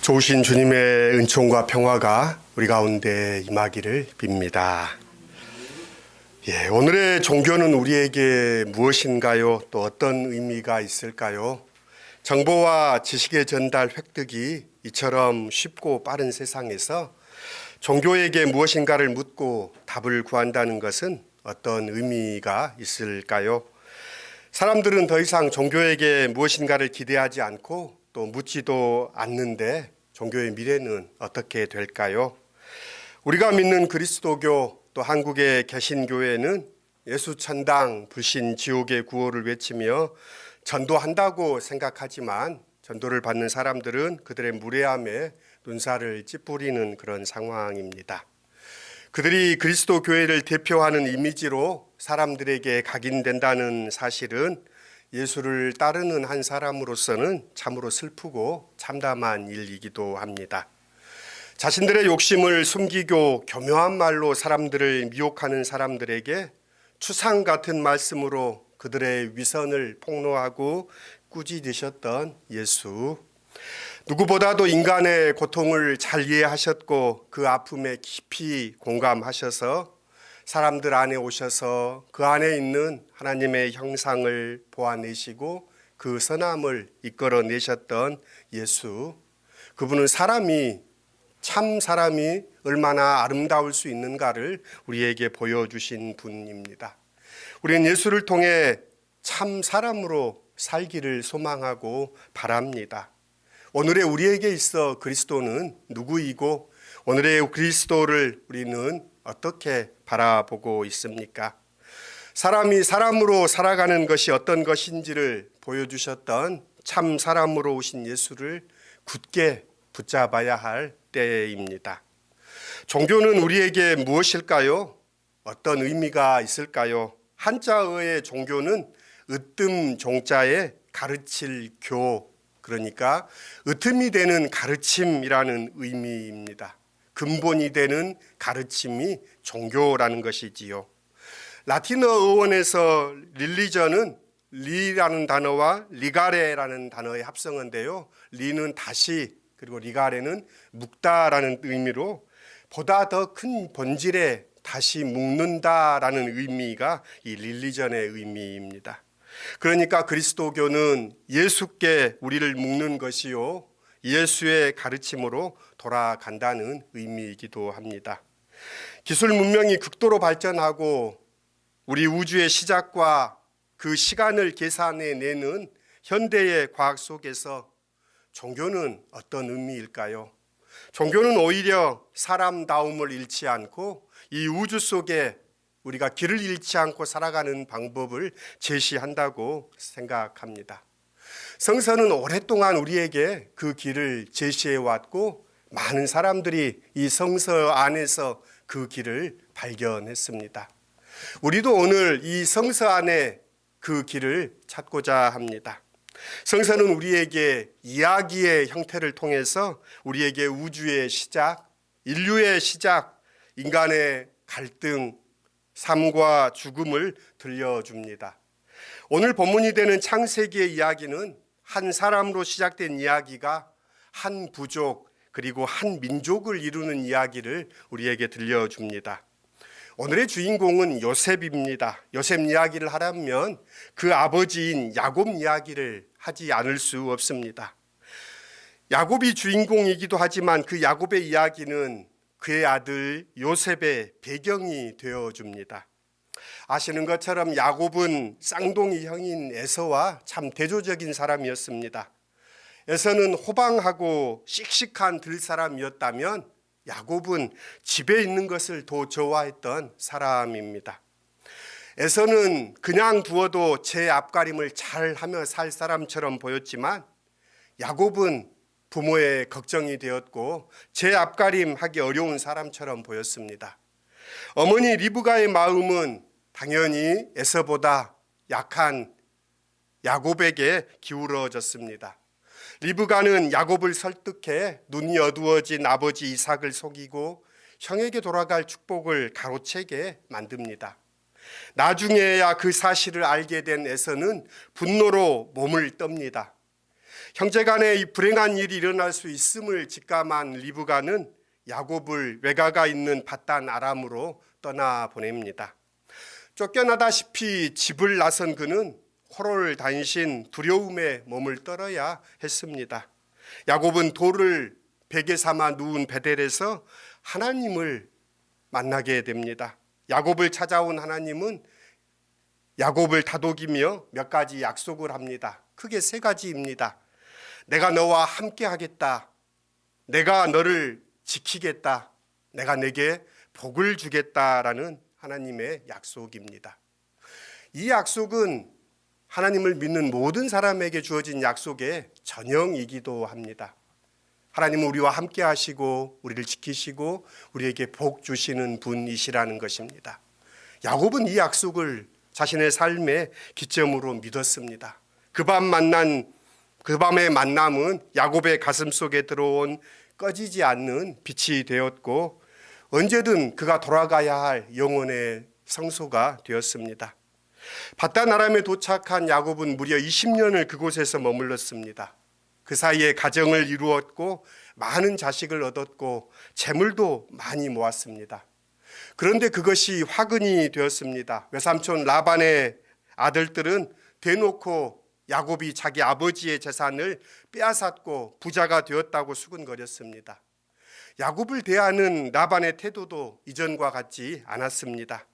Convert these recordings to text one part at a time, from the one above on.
좋으신 주님의 은총과 평화가 우리 가운데 임하기를 빕니다. 오늘의 종교는 우리에게 무엇인가요? 또 어떤 의미가 있을까요? 정보와 지식의 전달 획득이 이처럼 쉽고 빠른 세상에서 종교에게 무엇인가를 묻고 답을 구한다는 것은 어떤 의미가 있을까요? 사람들은 더 이상 종교에게 무엇인가를 기대하지 않고 또 묻지도 않는데 종교의 미래는 어떻게 될까요? 우리가 믿는 그리스도교 또 한국의 개신교회는 예수 천당 불신 지옥의 구호를 외치며 전도한다고 생각하지만 전도를 받는 사람들은 그들의 무례함에 눈살을 찌푸리는 그런 상황입니다. 그들이 그리스도 교회를 대표하는 이미지로 사람들에게 각인된다는 사실은 예수를 따르는 한 사람으로서는 참으로 슬프고 참담한 일이기도 합니다. 자신들의 욕심을 숨기고 교묘한 말로 사람들을 미혹하는 사람들에게 추상 같은 말씀으로 그들의 위선을 폭로하고 꾸짖으셨던 예수. 누구보다도 인간의 고통을 잘 이해하셨고 그 아픔에 깊이 공감하셔서 사람들 안에 오셔서 그 안에 있는 하나님의 형상을 보아내시고 그 선함을 이끌어내셨던 예수. 그분은 참 사람이 얼마나 아름다울 수 있는가를 우리에게 보여주신 분입니다. 우리는 예수를 통해 참 사람으로 살기를 소망하고 바랍니다. 오늘의 우리에게 있어 그리스도는 누구이고 오늘의 그리스도를 우리는 어떻게 바라보고 있습니까? 사람이 사람으로 살아가는 것이 어떤 것인지를 보여주셨던 참 사람으로 오신 예수를 굳게 붙잡아야 할 때입니다. 종교는 우리에게 무엇일까요? 어떤 의미가 있을까요? 한자어의 종교는 으뜸 종자에 가르칠 교, 그러니까 으뜸이 되는 가르침이라는 의미입니다. 근본이 되는 가르침이 종교라는 것이지요. 라틴어 어원에서 릴리전은 리라는 단어와 리가레라는 단어의 합성어인데요. 리는 다시 그리고 리가레는 묵다라는 의미로 보다 더 큰 본질에 다시 묵는다라는 의미가 이 릴리전의 의미입니다. 그러니까 그리스도교는 예수께 우리를 묵는 것이요 예수의 가르침으로 돌아간다는 의미이기도 합니다. 기술 문명이 극도로 발전하고 우리 우주의 시작과 그 시간을 계산해내는 현대의 과학 속에서 종교는 어떤 의미일까요? 종교는 오히려 사람다움을 잃지 않고 이 우주 속에 우리가 길을 잃지 않고 살아가는 방법을 제시한다고 생각합니다. 성서는 오랫동안 우리에게 그 길을 제시해 왔고 많은 사람들이 이 성서 안에서 그 길을 발견했습니다. 우리도 오늘 이 성서 안에 그 길을 찾고자 합니다. 성서는 우리에게 이야기의 형태를 통해서 우리에게 우주의 시작, 인류의 시작, 인간의 갈등, 삶과 죽음을 들려줍니다. 오늘 본문이 되는 창세기의 이야기는 한 사람으로 시작된 이야기가 한 부족 그리고 한 민족을 이루는 이야기를 우리에게 들려줍니다. 오늘의 주인공은 요셉입니다. 요셉 이야기를 하려면 그 아버지인 야곱 이야기를 하지 않을 수 없습니다. 야곱이 주인공이기도 하지만 그 야곱의 이야기는 그의 아들 요셉의 배경이 되어줍니다. 아시는 것처럼 야곱은 쌍둥이 형인 에서와 참 대조적인 사람이었습니다. 에서는 호방하고 씩씩한 들사람이었다면 야곱은 집에 있는 것을 더 좋아했던 사람입니다. 에서는 그냥 두어도 제 앞가림을 잘하며 살 사람처럼 보였지만 야곱은 부모의 걱정이 되었고 제 앞가림하기 어려운 사람처럼 보였습니다. 어머니 리브가의 마음은 당연히 에서보다 약한 야곱에게 기울어졌습니다. 리브가는 야곱을 설득해 눈이 어두워진 아버지 이삭을 속이고 형에게 돌아갈 축복을 가로채게 만듭니다. 나중에야 그 사실을 알게 된 에서는 분노로 몸을 떱니다. 형제간에 이 불행한 일이 일어날 수 있음을 직감한 리브가는 야곱을 외가가 있는 밧단 아람으로 떠나 보냅니다. 쫓겨나다시피 집을 나선 그는 호롤단신 두려움에 몸을 떨어야 했습니다. 야곱은 돌을 베개 삼아 누운 베델에서 하나님을 만나게 됩니다. 야곱을 찾아온 하나님은 야곱을 다독이며 몇 가지 약속을 합니다. 크게 세 가지입니다. 내가 너와 함께 하겠다. 내가 너를 지키겠다. 내가 내게 복을 주겠다라는 하나님의 약속입니다. 이 약속은 하나님을 믿는 모든 사람에게 주어진 약속의 전형이기도 합니다. 하나님은 우리와 함께 하시고 우리를 지키시고 우리에게 복 주시는 분이시라는 것입니다. 야곱은 이 약속을 자신의 삶의 기점으로 믿었습니다. 그 밤의 만남은 야곱의 가슴 속에 들어온 꺼지지 않는 빛이 되었고 언제든 그가 돌아가야 할 영혼의 성소가 되었습니다. 밧단 아람에 도착한 야곱은 무려 20년을 그곳에서 머물렀습니다. 그 사이에 가정을 이루었고 많은 자식을 얻었고 재물도 많이 모았습니다. 그런데 그것이 화근이 되었습니다. 외삼촌 라반의 아들들은 대놓고 야곱이 자기 아버지의 재산을 빼앗았고 부자가 되었다고 수군거렸습니다. 야곱을 대하는 라반의 태도도 이전과 같지 않았습니다.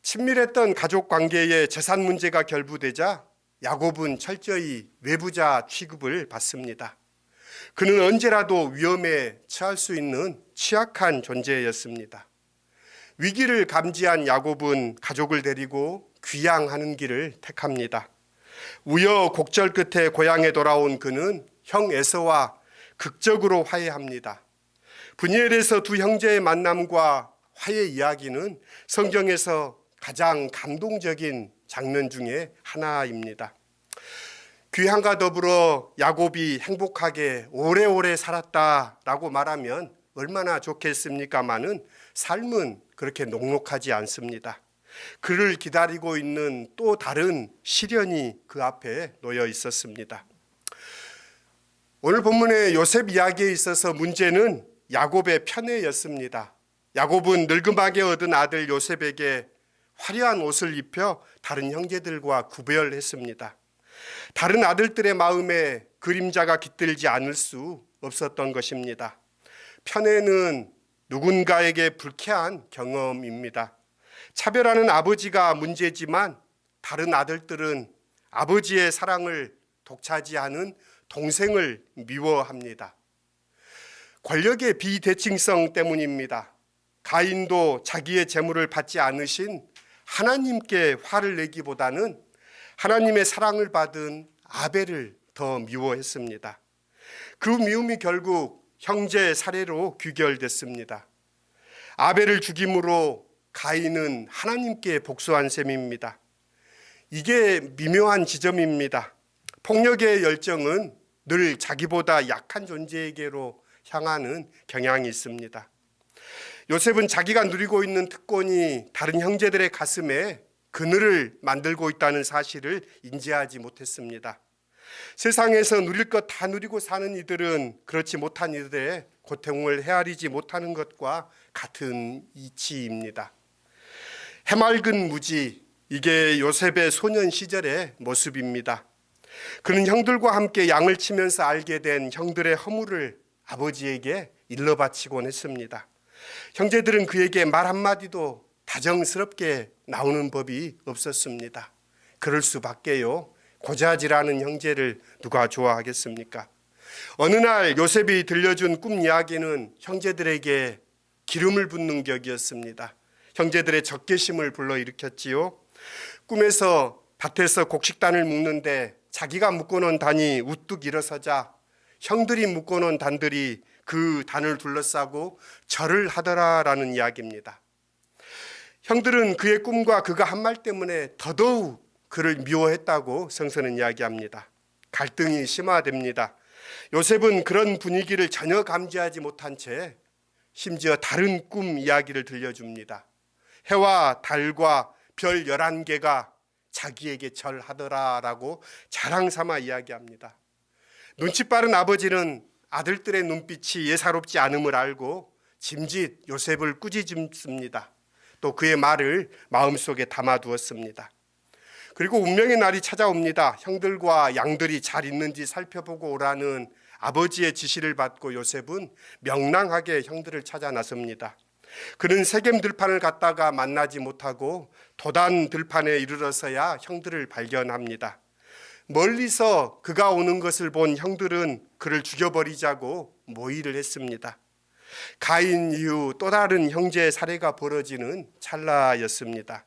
친밀했던 가족 관계에 재산 문제가 결부되자 야곱은 철저히 외부자 취급을 받습니다. 그는 언제라도 위험에 처할 수 있는 취약한 존재였습니다. 위기를 감지한 야곱은 가족을 데리고 귀향하는 길을 택합니다. 우여곡절 끝에 고향에 돌아온 그는 형 에서와 극적으로 화해합니다. 브니엘에서 두 형제의 만남과 화해 이야기는 성경에서 가장 감동적인 장면 중에 하나입니다. 귀향과 더불어 야곱이 행복하게 오래오래 살았다라고 말하면 얼마나 좋겠습니까마는 삶은 그렇게 녹록하지 않습니다. 그를 기다리고 있는 또 다른 시련이 그 앞에 놓여 있었습니다. 오늘 본문의 요셉 이야기에 있어서 문제는 야곱의 편애였습니다. 야곱은 늙음하게 얻은 아들 요셉에게 화려한 옷을 입혀 다른 형제들과 구별했습니다. 다른 아들들의 마음에 그림자가 깃들지 않을 수 없었던 것입니다. 편애는 누군가에게 불쾌한 경험입니다. 차별하는 아버지가 문제지만 다른 아들들은 아버지의 사랑을 독차지하는 동생을 미워합니다. 권력의 비대칭성 때문입니다. 가인도 자기의 재물을 받지 않으신 하나님께 화를 내기보다는 하나님의 사랑을 받은 아벨을 더 미워했습니다. 그 미움이 결국 형제 살해로 귀결됐습니다. 아벨을 죽임으로 가인은 하나님께 복수한 셈입니다. 이게 미묘한 지점입니다. 폭력의 열정은 늘 자기보다 약한 존재에게로 향하는 경향이 있습니다. 요셉은 자기가 누리고 있는 특권이 다른 형제들의 가슴에 그늘을 만들고 있다는 사실을 인지하지 못했습니다. 세상에서 누릴 것 다 누리고 사는 이들은 그렇지 못한 이들의 고통을 헤아리지 못하는 것과 같은 이치입니다. 해맑은 무지, 이게 요셉의 소년 시절의 모습입니다. 그는 형들과 함께 양을 치면서 알게 된 형들의 허물을 아버지에게 일러 바치곤 했습니다. 형제들은 그에게 말 한마디도 다정스럽게 나오는 법이 없었습니다. 그럴 수밖에요. 고자질하는 형제를 누가 좋아하겠습니까? 어느 날 요셉이 들려준 꿈 이야기는 형제들에게 기름을 붓는 격이었습니다. 형제들의 적개심을 불러일으켰지요. 꿈에서 밭에서 곡식단을 묶는데 자기가 묶어놓은 단이 우뚝 일어서자 형들이 묶어놓은 단들이 그 단을 둘러싸고 절을 하더라라는 이야기입니다. 형들은 그의 꿈과 그가 한 말 때문에 더더욱 그를 미워했다고 성서는 이야기합니다. 갈등이 심화됩니다. 요셉은 그런 분위기를 전혀 감지하지 못한 채 심지어 다른 꿈 이야기를 들려줍니다. 해와 달과 별 11개가 자기에게 절하더라라고 자랑 삼아 이야기합니다. 눈치 빠른 아버지는 아들들의 눈빛이 예사롭지 않음을 알고 짐짓 요셉을 꾸짖습니다. 또 그의 말을 마음속에 담아두었습니다. 그리고 운명의 날이 찾아옵니다. 형들과 양들이 잘 있는지 살펴보고 오라는 아버지의 지시를 받고 요셉은 명랑하게 형들을 찾아 나섭니다. 그는 세겜 들판을 갔다가 만나지 못하고 도단 들판에 이르러서야 형들을 발견합니다. 멀리서 그가 오는 것을 본 형들은 그를 죽여버리자고 모의를 했습니다. 가인 이후 또 다른 형제 살해가 벌어지는 찰나였습니다.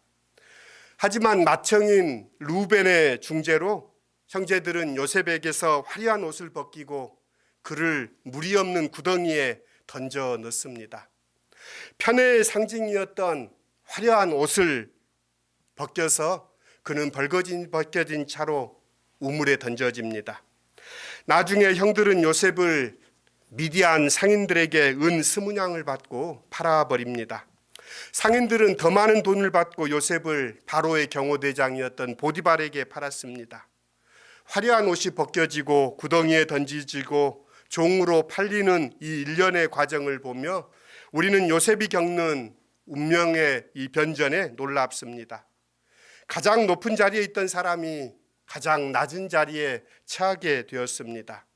하지만 맏형인 루벤의 중재로 형제들은 요셉에게서 화려한 옷을 벗기고 그를 무리 없는 구덩이에 던져 넣습니다. 편애의 상징이었던 화려한 옷을 벗겨서 그는 벗겨진 차로 우물에 던져집니다. 나중에 형들은 요셉을 미디안 상인들에게 은 20냥을 받고 팔아버립니다. 상인들은 더 많은 돈을 받고 요셉을 바로의 경호대장이었던 보디발에게 팔았습니다. 화려한 옷이 벗겨지고 구덩이에 던지지고 종으로 팔리는 이 일련의 과정을 보며 우리는 요셉이 겪는 운명의 이 변전에 놀랍습니다. 가장 높은 자리에 있던 사람이 가장 낮은 자리에 처하게 되었습니다.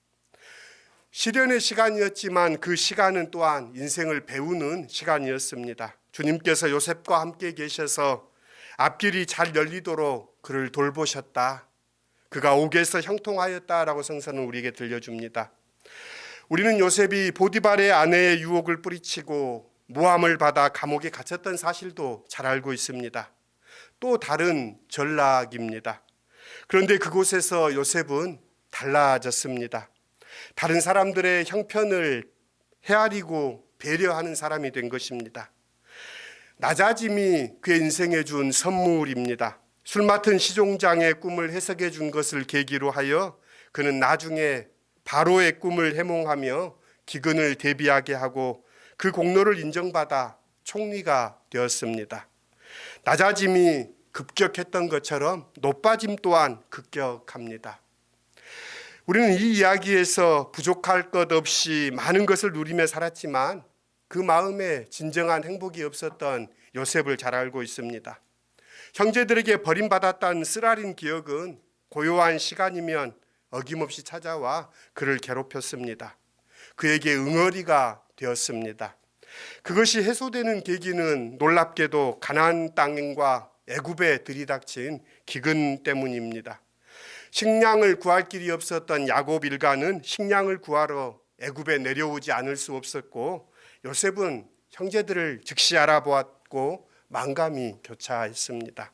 시련의 시간이었지만 그 시간은 또한 인생을 배우는 시간이었습니다. 주님께서 요셉과 함께 계셔서 앞길이 잘 열리도록 그를 돌보셨다. 그가 옥에서 형통하였다라고 성서는 우리에게 들려줍니다. 우리는 요셉이 보디발의 아내의 유혹을 뿌리치고 모함을 받아 감옥에 갇혔던 사실도 잘 알고 있습니다. 또 다른 전락입니다. 그런데 그곳에서 요셉은 달라졌습니다. 다른 사람들의 형편을 헤아리고 배려하는 사람이 된 것입니다. 낮아짐이 그의 인생에 준 선물입니다. 술 맡은 시종장의 꿈을 해석해 준 것을 계기로 하여 그는 나중에 바로의 꿈을 해몽하며 기근을 대비하게 하고 그 공로를 인정받아 총리가 되었습니다. 낮아짐이 급격했던 것처럼 높아짐 또한 급격합니다. 우리는 이 이야기에서 부족할 것 없이 많은 것을 누리며 살았지만 그 마음에 진정한 행복이 없었던 요셉을 잘 알고 있습니다. 형제들에게 버림받았다는 쓰라린 기억은 고요한 시간이면 어김없이 찾아와 그를 괴롭혔습니다. 그에게 응어리가 되었습니다. 그것이 해소되는 계기는 놀랍게도 가나안 땅과 애굽에 들이닥친 기근 때문입니다. 식량을 구할 길이 없었던 야곱 일가는 식량을 구하러 애굽에 내려오지 않을 수 없었고 요셉은 형제들을 즉시 알아보았고 만감이 교차했습니다.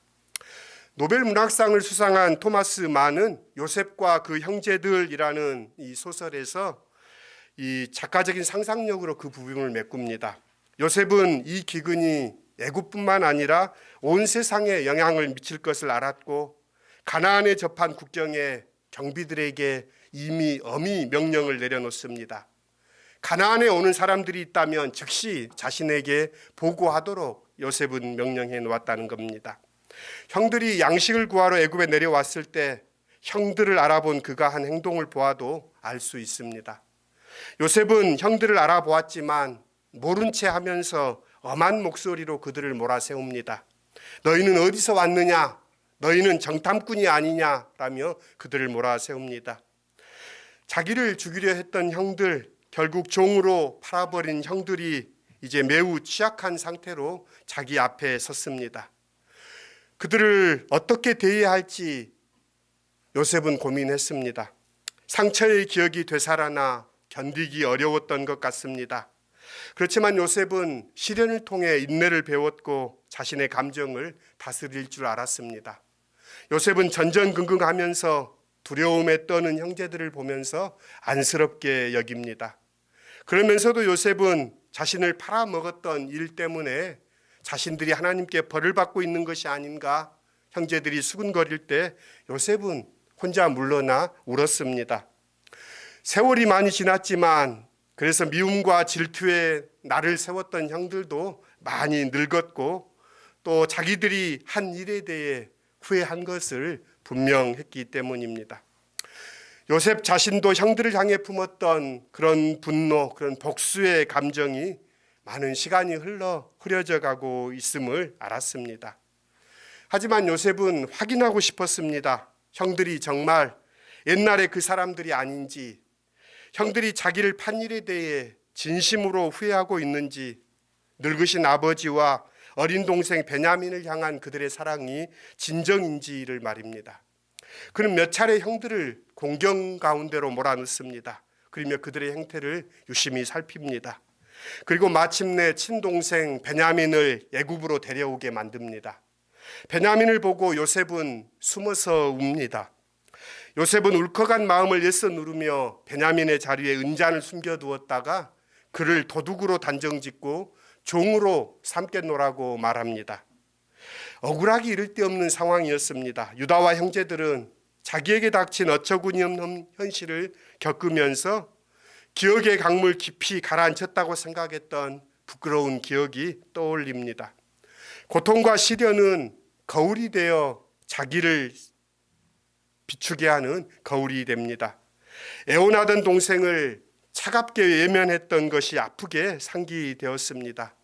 노벨 문학상을 수상한 토마스 만은 요셉과 그 형제들이라는 이 소설에서 이 작가적인 상상력으로 그 부분을 메꿉니다. 요셉은 이 기근이 애굽뿐만 아니라 온 세상에 영향을 미칠 것을 알았고 가나안에 접한 국경에 경비들에게 이미 엄히 명령을 내려놓습니다. 가나안에 오는 사람들이 있다면 즉시 자신에게 보고하도록 요셉은 명령해 놓았다는 겁니다. 형들이 양식을 구하러 애굽에 내려왔을 때 형들을 알아본 그가 한 행동을 보아도 알 수 있습니다. 요셉은 형들을 알아보았지만 모른 채 하면서 엄한 목소리로 그들을 몰아세웁니다. 너희는 어디서 왔느냐? 너희는 정탐꾼이 아니냐라며 그들을 몰아세웁니다. 자기를 죽이려 했던 형들, 결국 종으로 팔아버린 형들이 이제 매우 취약한 상태로 자기 앞에 섰습니다. 그들을 어떻게 대해야 할지 요셉은 고민했습니다. 상처의 기억이 되살아나 견디기 어려웠던 것 같습니다. 그렇지만 요셉은 시련을 통해 인내를 배웠고 자신의 감정을 다스릴 줄 알았습니다. 요셉은 전전긍긍하면서 두려움에 떠는 형제들을 보면서 안쓰럽게 여깁니다. 그러면서도 요셉은 자신을 팔아먹었던 일 때문에 자신들이 하나님께 벌을 받고 있는 것이 아닌가, 형제들이 수군거릴 때 요셉은 혼자 물러나 울었습니다. 세월이 많이 지났지만 그래서 미움과 질투에 나를 세웠던 형들도 많이 늙었고 또 자기들이 한 일에 대해 후회한 것을 분명했기 때문입니다. 요셉 자신도 형들을 향해 품었던 그런 분노, 그런 복수의 감정이 많은 시간이 흐려져 가고 있음을 알았습니다. 하지만 요셉은 확인하고 싶었습니다. 형들이 정말 옛날에 그 사람들이 아닌지, 형들이 자기를 판 일에 대해 진심으로 후회하고 있는지, 늙으신 아버지와 어린 동생 베냐민을 향한 그들의 사랑이 진정인지를 말입니다. 그는 몇 차례 형들을 공경 가운데로 몰아넣습니다. 그러며 그들의 행태를 유심히 살핍니다. 그리고 마침내 친동생 베냐민을 애굽으로 데려오게 만듭니다. 베냐민을 보고 요셉은 숨어서 웁니다. 요셉은 울컥한 마음을 애써 누르며 베냐민의 자리에 은잔을 숨겨두었다가 그를 도둑으로 단정짓고 종으로 삼겠노라고 말합니다. 억울하기 이를 데 없는 상황이었습니다. 유다와 형제들은 자기에게 닥친 어처구니없는 현실을 겪으면서 기억의 강물 깊이 가라앉혔다고 생각했던 부끄러운 기억이 떠올립니다. 고통과 시련은 거울이 되어 자기를 비추게 하는 거울이 됩니다. 애원하던 동생을 차갑게 외면했던 것이 아프게 상기되었습니다.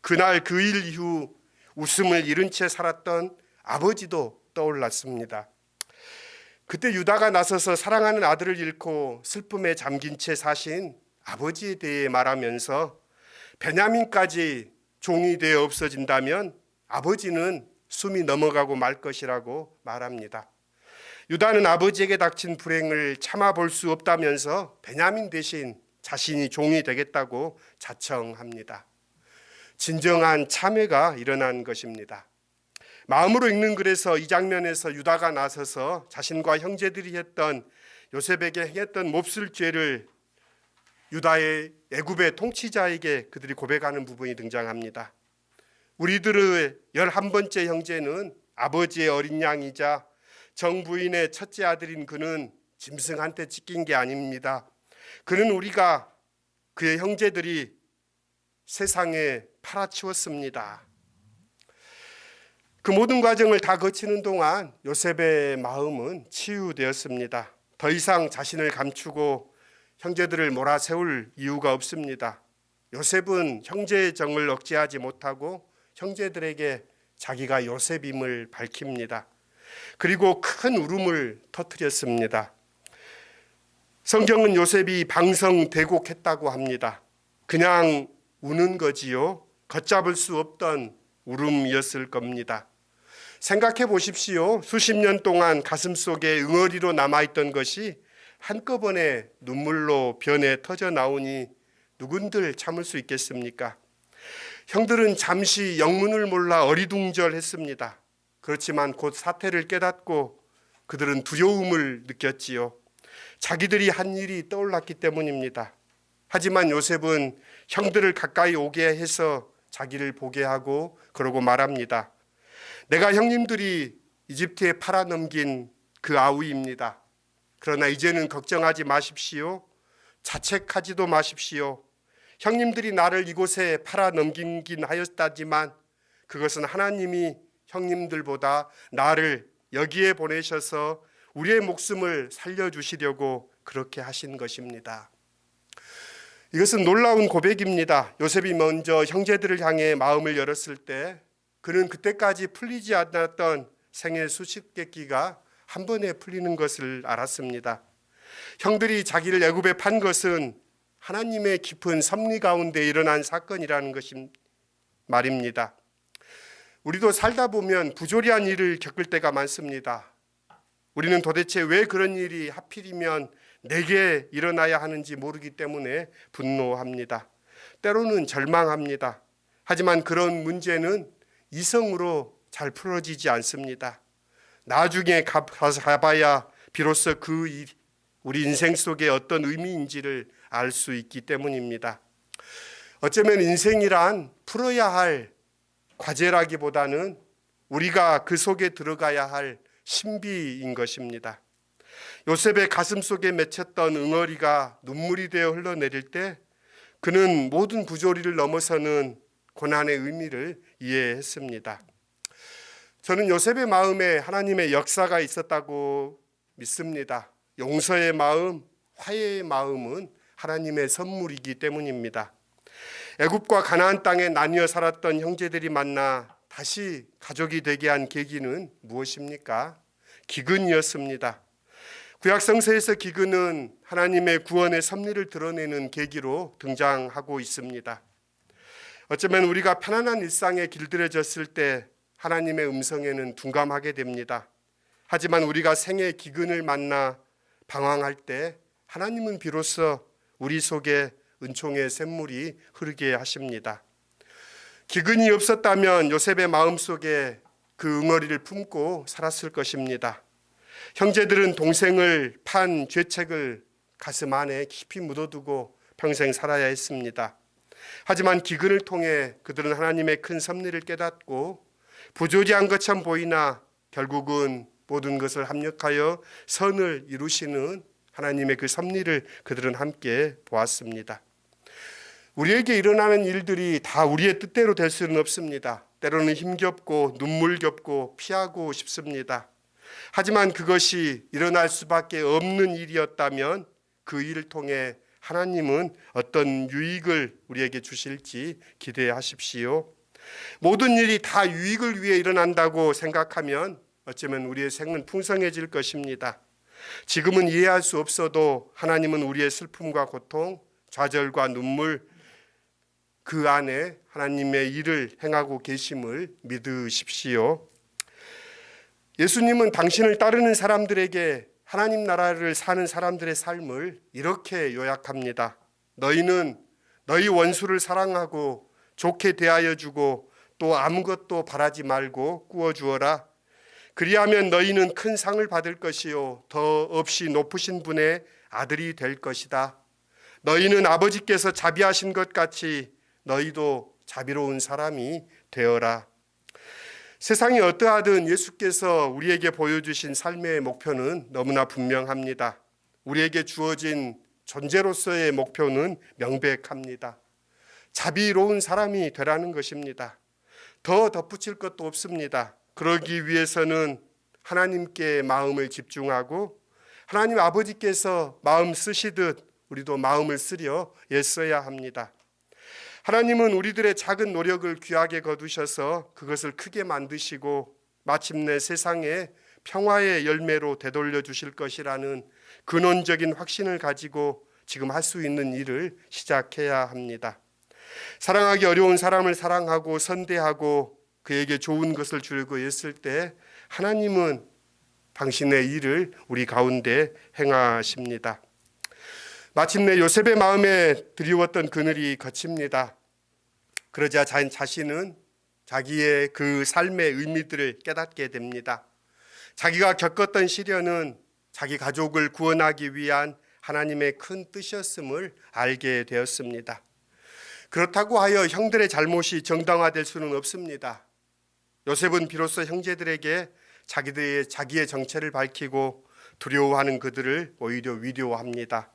그날 그 일 이후 웃음을 잃은 채 살았던 아버지도 떠올랐습니다. 그때 유다가 나서서 사랑하는 아들을 잃고 슬픔에 잠긴 채 사신 아버지에 대해 말하면서 베냐민까지 종이 되어 없어진다면 아버지는 숨이 넘어가고 말 것이라고 말합니다. 유다는 아버지에게 닥친 불행을 참아볼 수 없다면서 베냐민 대신 자신이 종이 되겠다고 자청합니다. 진정한 참회가 일어난 것입니다. 마음으로 읽는 글에서 이 장면에서 유다가 나서서 자신과 형제들이 했던 요셉에게 행했던 몹쓸 죄를 유다의 애굽의 통치자에게 그들이 고백하는 부분이 등장합니다. 우리들의 11번째 형제는 아버지의 어린 양이자 정부인의 첫째 아들인 그는 짐승한테 찢긴 게 아닙니다. 그는 우리가 그의 형제들이 세상에 팔아치웠습니다. 그 모든 과정을 다 거치는 동안 요셉의 마음은 치유되었습니다. 더 이상 자신을 감추고 형제들을 몰아세울 이유가 없습니다. 요셉은 형제의 정을 억제하지 못하고 형제들에게 자기가 요셉임을 밝힙니다. 그리고 큰 울음을 터뜨렸습니다. 성경은 요셉이 방성대곡했다고 합니다. 그냥 우는 거지요. 걷잡을 수 없던 울음이었을 겁니다. 생각해 보십시오. 수십 년 동안 가슴 속에 응어리로 남아있던 것이 한꺼번에 눈물로 변해 터져 나오니 누군들 참을 수 있겠습니까? 형들은 잠시 영문을 몰라 어리둥절했습니다. 그렇지만 곧 사태를 깨닫고 그들은 두려움을 느꼈지요. 자기들이 한 일이 떠올랐기 때문입니다. 하지만 요셉은 형들을 가까이 오게 해서 자기를 보게 하고 그러고 말합니다. 내가 형님들이 이집트에 팔아넘긴 그 아우입니다. 그러나 이제는 걱정하지 마십시오. 자책하지도 마십시오. 형님들이 나를 이곳에 팔아넘기긴 하였다지만 그것은 하나님이 형님들보다 나를 여기에 보내셔서 우리의 목숨을 살려주시려고 그렇게 하신 것입니다. 이것은 놀라운 고백입니다. 요셉이 먼저 형제들을 향해 마음을 열었을 때 그는 그때까지 풀리지 않았던 생의 수수께끼가 한 번에 풀리는 것을 알았습니다. 형들이 자기를 애굽에 판 것은 하나님의 깊은 섭리 가운데 일어난 사건이라는 것이 말입니다. 우리도 살다 보면 부조리한 일을 겪을 때가 많습니다. 우리는 도대체 왜 그런 일이 하필이면 내게 일어나야 하는지 모르기 때문에 분노합니다. 때로는 절망합니다. 하지만 그런 문제는 이성으로 잘 풀어지지 않습니다. 나중에 가봐야 비로소 그 일, 우리 인생 속에 어떤 의미인지를 알 수 있기 때문입니다. 어쩌면 인생이란 풀어야 할 과제라기보다는 우리가 그 속에 들어가야 할 신비인 것입니다. 요셉의 가슴 속에 맺혔던 응어리가 눈물이 되어 흘러내릴 때 그는 모든 부조리를 넘어서는 고난의 의미를 이해했습니다. 저는 요셉의 마음에 하나님의 역사가 있었다고 믿습니다. 용서의 마음, 화해의 마음은 하나님의 선물이기 때문입니다. 애굽과 가나안 땅에 나뉘어 살았던 형제들이 만나 다시 가족이 되게 한 계기는 무엇입니까? 기근이었습니다. 구약 성서에서 기근은 하나님의 구원의 섭리를 드러내는 계기로 등장하고 있습니다. 어쩌면 우리가 편안한 일상에 길들여졌을 때 하나님의 음성에는 둔감하게 됩니다. 하지만 우리가 생의 기근을 만나 방황할 때 하나님은 비로소 우리 속에 은총의 샘물이 흐르게 하십니다. 기근이 없었다면 요셉의 마음속에 그 응어리를 품고 살았을 것입니다. 형제들은 동생을 판 죄책을 가슴 안에 깊이 묻어두고 평생 살아야 했습니다. 하지만 기근을 통해 그들은 하나님의 큰 섭리를 깨닫고 부조리한 것처럼 보이나 결국은 모든 것을 합력하여 선을 이루시는 하나님의 그 섭리를 그들은 함께 보았습니다. 우리에게 일어나는 일들이 다 우리의 뜻대로 될 수는 없습니다. 때로는 힘겹고 눈물겹고 피하고 싶습니다. 하지만 그것이 일어날 수밖에 없는 일이었다면 그 일을 통해 하나님은 어떤 유익을 우리에게 주실지 기대하십시오. 모든 일이 다 유익을 위해 일어난다고 생각하면 어쩌면 우리의 생은 풍성해질 것입니다. 지금은 이해할 수 없어도 하나님은 우리의 슬픔과 고통, 좌절과 눈물 그 안에 하나님의 일을 행하고 계심을 믿으십시오. 예수님은 당신을 따르는 사람들에게 하나님 나라를 사는 사람들의 삶을 이렇게 요약합니다. 너희는 너희 원수를 사랑하고 좋게 대하여 주고 또 아무것도 바라지 말고 꾸어주어라. 그리하면 너희는 큰 상을 받을 것이요 더 없이 높으신 분의 아들이 될 것이다. 너희는 아버지께서 자비하신 것 같이 너희도 자비로운 사람이 되어라. 세상이 어떠하든 예수께서 우리에게 보여주신 삶의 목표는 너무나 분명합니다. 우리에게 주어진 존재로서의 목표는 명백합니다. 자비로운 사람이 되라는 것입니다. 더 덧붙일 것도 없습니다. 그러기 위해서는 하나님께 마음을 집중하고 하나님 아버지께서 마음 쓰시듯 우리도 마음을 쓰려 애써야 합니다. 하나님은 우리들의 작은 노력을 귀하게 거두셔서 그것을 크게 만드시고 마침내 세상에 평화의 열매로 되돌려 주실 것이라는 근원적인 확신을 가지고 지금 할 수 있는 일을 시작해야 합니다. 사랑하기 어려운 사람을 사랑하고 선대하고 그에게 좋은 것을 주려고 했을 때 하나님은 당신의 일을 우리 가운데 행하십니다. 마침내 요셉의 마음에 드리웠던 그늘이 거칩니다. 그러자 자신은 자기의 그 삶의 의미들을 깨닫게 됩니다. 자기가 겪었던 시련은 자기 가족을 구원하기 위한 하나님의 큰 뜻이었음을 알게 되었습니다. 그렇다고 하여 형들의 잘못이 정당화될 수는 없습니다. 요셉은 비로소 형제들에게 자기의 정체를 밝히고 두려워하는 그들을 오히려 위로합니다.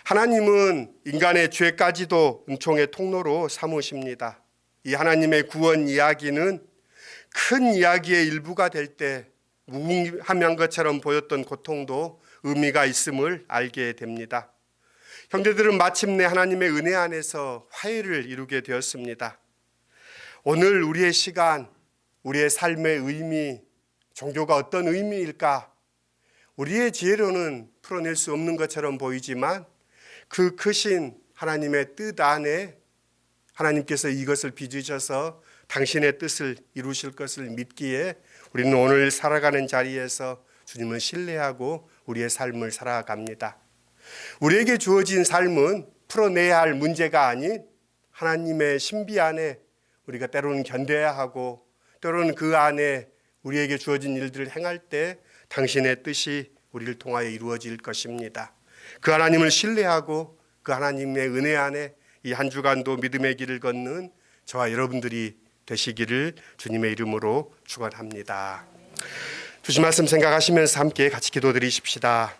하나님은 인간의 죄까지도 은총의 통로로 삼으십니다. 이 하나님의 구원 이야기는 큰 이야기의 일부가 될 때 무궁한 것처럼 보였던 고통도 의미가 있음을 알게 됩니다. 형제들은 마침내 하나님의 은혜 안에서 화해를 이루게 되었습니다. 오늘 우리의 시간, 우리의 삶의 의미, 종교가 어떤 의미일까? 우리의 지혜로는 풀어낼 수 없는 것처럼 보이지만 그 크신 하나님의 뜻 안에 하나님께서 이것을 빚으셔서 당신의 뜻을 이루실 것을 믿기에 우리는 오늘 살아가는 자리에서 주님을 신뢰하고 우리의 삶을 살아갑니다. 우리에게 주어진 삶은 풀어내야 할 문제가 아닌 하나님의 신비 안에 우리가 때로는 견뎌야 하고 때로는 그 안에 우리에게 주어진 일들을 행할 때 당신의 뜻이 우리를 통하여 이루어질 것입니다. 그 하나님을 신뢰하고 그 하나님의 은혜 안에 이 한 주간도 믿음의 길을 걷는 저와 여러분들이 되시기를 주님의 이름으로 축원합니다. 주신 말씀 생각하시면서 함께 같이 기도드리십시다.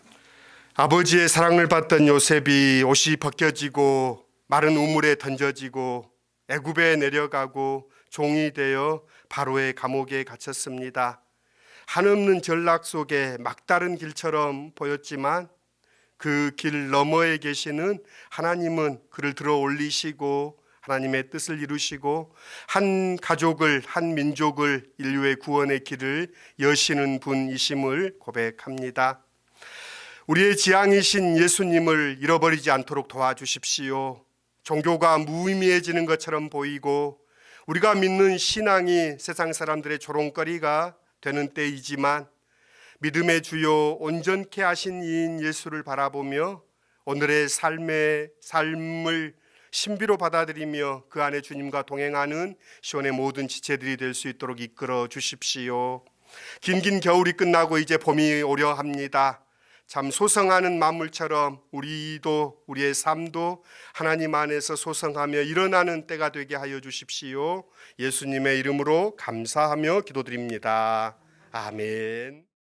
아버지의 사랑을 받던 요셉이 옷이 벗겨지고 마른 우물에 던져지고 애굽에 내려가고 종이 되어 바로의 감옥에 갇혔습니다. 한없는 전락 속에 막다른 길처럼 보였지만 그 길 너머에 계시는 하나님은 그를 들어 올리시고 하나님의 뜻을 이루시고 한 가족을, 한 민족을 인류의 구원의 길을 여시는 분이심을 고백합니다. 우리의 지향이신 예수님을 잃어버리지 않도록 도와주십시오. 종교가 무의미해지는 것처럼 보이고 우리가 믿는 신앙이 세상 사람들의 조롱거리가 되는 때이지만 믿음의 주요 온전케 하신 이인 예수를 바라보며 오늘의 삶을 신비로 받아들이며 그 안에 주님과 동행하는 시온의 모든 지체들이 될 수 있도록 이끌어 주십시오. 긴긴 겨울이 끝나고 이제 봄이 오려 합니다. 참 소성하는 만물처럼 우리의 삶도 하나님 안에서 소성하며 일어나는 때가 되게 하여 주십시오. 예수님의 이름으로 감사하며 기도드립니다. 아멘.